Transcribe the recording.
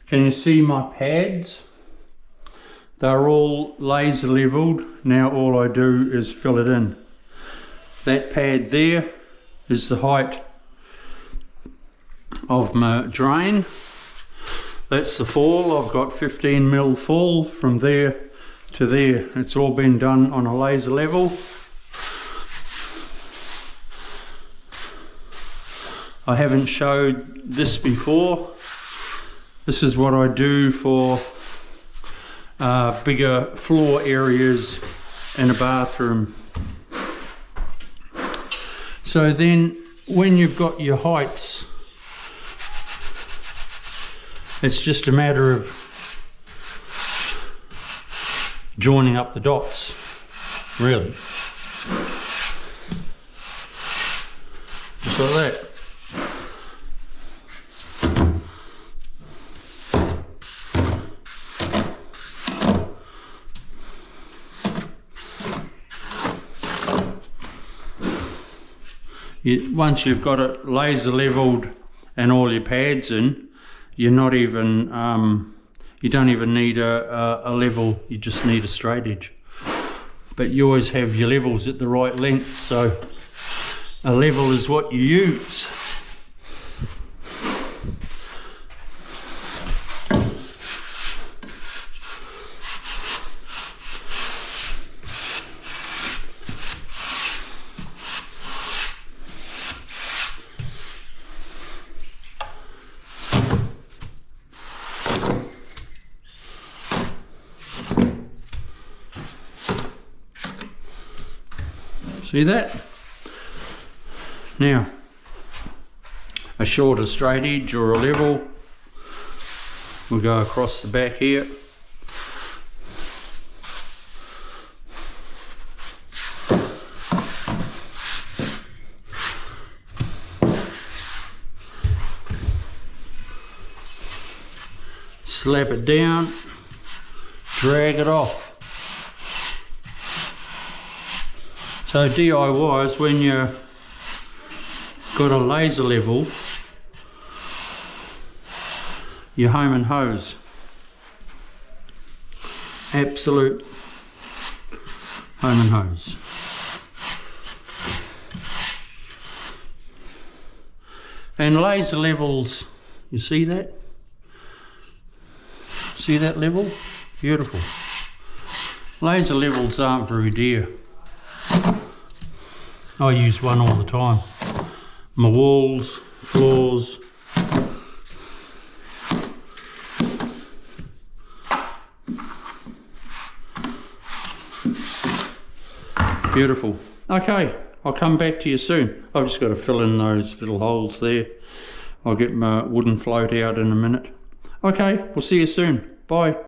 Can you see my pads? They're all laser leveled. Now all I do is fill it in. That pad there is the height of my drain. That's the fall. I've got 15 mil fall from there to there. It's all been done on a laser level. I haven't showed this before. This is what I do for bigger floor areas in a bathroom. So then when you've got your heights, it's just a matter of joining up the dots, really. Just like that. Once you've got it laser leveled and all your pads in, you're not even you don't even need a level, you just need a straight edge. But you always have your levels at the right length, so a level is what you use. See that? Now, a shorter straight edge or a level will go across the back here. Slap it down, drag it off. So DIYs, when you've got a laser level, you home and hose. Absolute home and hose. And laser levels, you see that? See that level? Beautiful. Laser levels aren't very dear. I use one all the time. My walls, floors. Beautiful. Okay, I'll come back to you soon. I've just got to fill in those little holes there. I'll get my wooden float out in a minute. Okay, we'll see you soon. Bye.